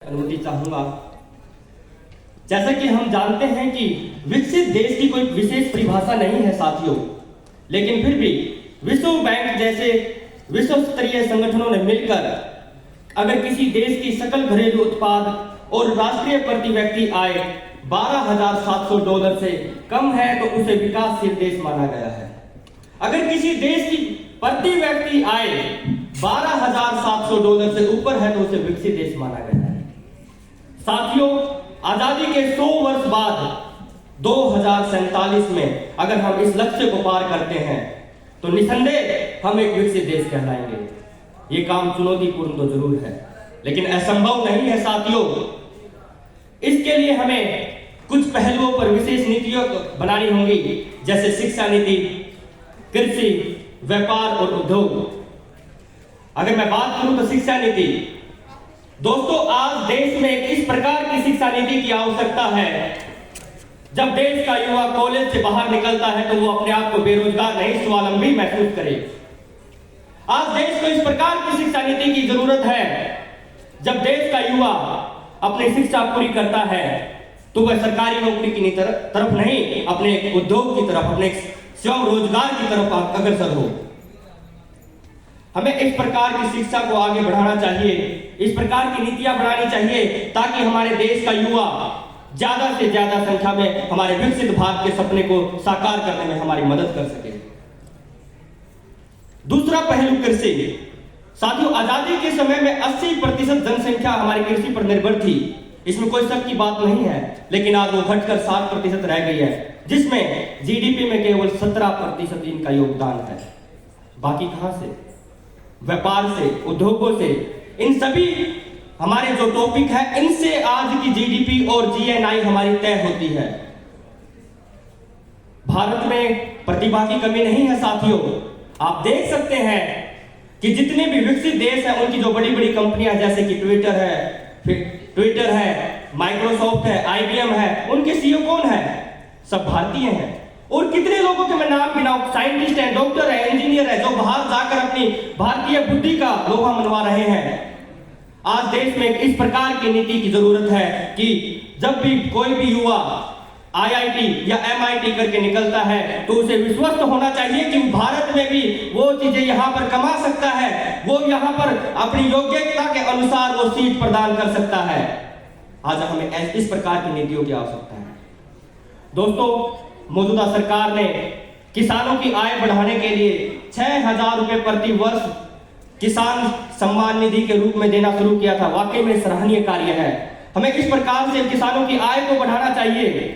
अनुमति चाहूंगा। जैसा कि हम जानते हैं कि विकसित देश की कोई विशेष परिभाषा नहीं है साथियों, लेकिन फिर भी विश्व बैंक जैसे विश्व स्तरीय संगठनों ने मिलकर अगर किसी देश की सकल घरेलू उत्पाद और राष्ट्रीय प्रति व्यक्ति आय $12,700 से कम है तो उसे विकासशील देश माना गया है। अगर किसी देश की प्रति व्यक्ति आय $12,700 से ऊपर है तो उसे विकसित देश माना गया है। साथियों, आजादी के 100 वर्ष बाद 2047 में अगर हम इस लक्ष्य को पार करते हैं तो निसंदेह हम एक विकसित देश कहलाएंगे। ये काम चुनौतीपूर्ण तो जरूर है, लेकिन असंभव नहीं है साथियों। इसके लिए हमें कुछ पहलुओं पर विशेष नीतियों बनानी होंगी, जैसे शिक्षा नीति, कृषि, व्यापार और उद्योग। अगर मैं बात करूं तो शिक्षा नीति, दोस्तों आज देश में इस प्रकार की शिक्षा नीति की आवश्यकता है। जब देश का युवा कॉलेज से बाहर निकलता है तो वो अपने आप को बेरोजगार नहीं स्वावलंबी महसूस करे। आज देश को इस प्रकार की शिक्षा नीति की जरूरत है। जब देश का युवा अपनी शिक्षा पूरी करता है तो वह सरकारी नौकरी की तरफ नहीं, अपने उद्योग की तरफ, अपने स्वयं रोजगार की तरफ अग्रसर हो। हमें इस प्रकार की शिक्षा को आगे बढ़ाना चाहिए, इस प्रकार की नीतियां बनानी चाहिए ताकि हमारे देश का युवा ज्यादा से ज्यादा संख्या में हमारे विकसित भारत के सपने को साकार करने में हमारी मदद कर सके। दूसरा पहलू कृषि। साथियों, आजादी के समय में 80% जनसंख्या हमारी कृषि पर निर्भर थी, इसमें कोई शक की बात नहीं है, लेकिन आज वो घटकर 7% रह गई है, जिसमें जीडीपी में केवल 17% इनका योगदान है। बाकी कहां से? व्यापार से, उद्योगों से। इन सभी हमारे जो टॉपिक है, इनसे आज की जीडीपी और जीएनआई हमारी तय होती है। भारत में प्रतिभा की कमी नहीं है साथियों। आप देख सकते हैं कि जितने भी विकसित देश हैं उनकी जो बड़ी बड़ी कंपनियां जैसे कि ट्विटर है, माइक्रोसॉफ्ट है, आईबीएम है, उनके सीईओ कौन है? सब भारतीय हैं। और कितने लोगों के मैं नाम गिनाऊं, साइंटिस्ट हैं, डॉक्टर है, इंजीनियर है, जो बाहर जाकर अपनी भारतीय बुद्धि का लोहा मनवा रहे हैं। आज देश में इस प्रकार की नीति की जरूरत है कि जब भी कोई भी युवा आईआईटी या एमआईटी करके निकलता है तो उसे विश्वस्त होना चाहिए कि भारत में भी वो चीजें यहां पर कमा सकता है, वो यहां पर अपनी योग्यता के अनुसार वो सीट प्रदान कर सकता है। आज हमें इस प्रकार की नीतियों की आवश्यकता है। दोस्तों, मौजूदा सरकार ने किसानों की आय बढ़ाने के लिए 6,000 रुपए प्रति वर्ष किसान सम्मान निधि के रूप में देना शुरू किया था। वाकई में सराहनीय कार्य है। हमें इस प्रकार से किसानों की आय को बढ़ाना चाहिए।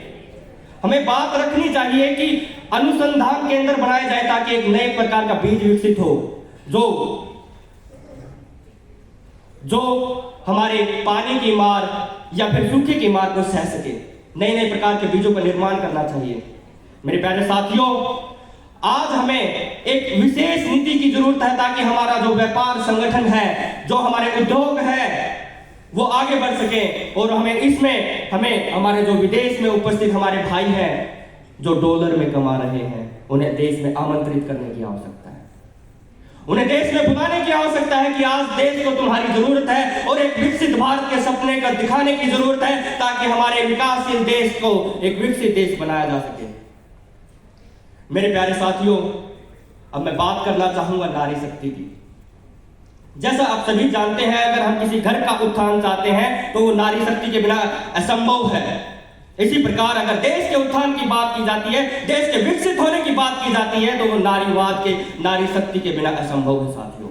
हमें बात रखनी चाहिए कि अनुसंधान केंद्र बनाए जाए ताकि एक नए प्रकार का बीज विकसित हो जो हमारे पानी की मार या फिर सूखे की मार को सह सके। नए नए प्रकार के बीजों का निर्माण करना चाहिए। मेरे प्यारे साथियों, आज हमें एक विशेष नीति की जरूरत है ताकि हमारा जो व्यापार संगठन है, जो हमारे उद्योग है, वो आगे बढ़ सके। और हमें हमारे जो विदेश में उपस्थित हमारे भाई हैं जो डॉलर में कमा रहे हैं, उन्हें देश में आमंत्रित करने की आवश्यकता है। उन्हें देश में बुलाने की आवश्यकता है कि आज देश को तुम्हारी जरूरत है और एक विकसित भारत के सपने का दिखाने की जरूरत है ताकि हमारे विकासशील देश को एक विकसित देश बनाया जा सके। मेरे प्यारे साथियों, अब मैं बात करना चाहूंगा नारी शक्ति की। जैसा आप सभी जानते हैं, अगर हम किसी घर का उत्थान चाहते हैं तो वो नारी शक्ति के बिना असंभव है। इसी प्रकार अगर देश के उत्थान की बात की जाती है, देश के विकसित होने की बात की जाती है, तो वो नारी शक्ति के बिना असंभव है साथियों।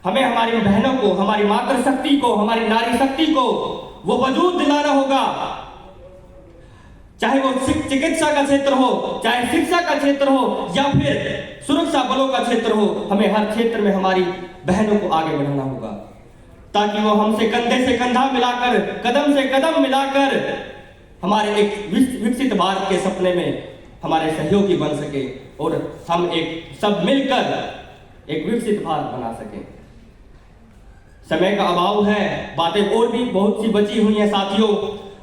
हमें हमारी बहनों को, हमारी मातृशक्ति को, हमारी नारी शक्ति को वो वजूद दिलाना होगा। चाहे वो चिकित्सा का क्षेत्र हो, चाहे शिक्षा का क्षेत्र हो या फिर सुरक्षा बलों का क्षेत्र हो, हमें हर क्षेत्र में हमारी बहनों को आगे बढ़ाना होगा ताकि वो हमसे कंधे से कंधा मिलाकर, कदम से कदम मिलाकर हमारे एक विकसित भारत के सपने में हमारे सहयोगी बन सके और हम एक सब मिलकर एक विकसित भारत बना सके। समय का अभाव है, बातें और भी बहुत सी बची हुई हैं साथियों।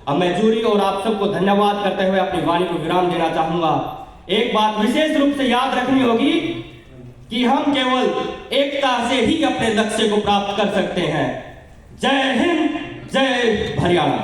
अब मैं जूरी और आप सबको धन्यवाद करते हुए अपनी वाणी को विराम देना चाहूंगा। एक बात विशेष रूप से याद रखनी होगी कि हम केवल एकता से ही अपने लक्ष्य को प्राप्त कर सकते हैं। जय हिंद, जय हरियाणा।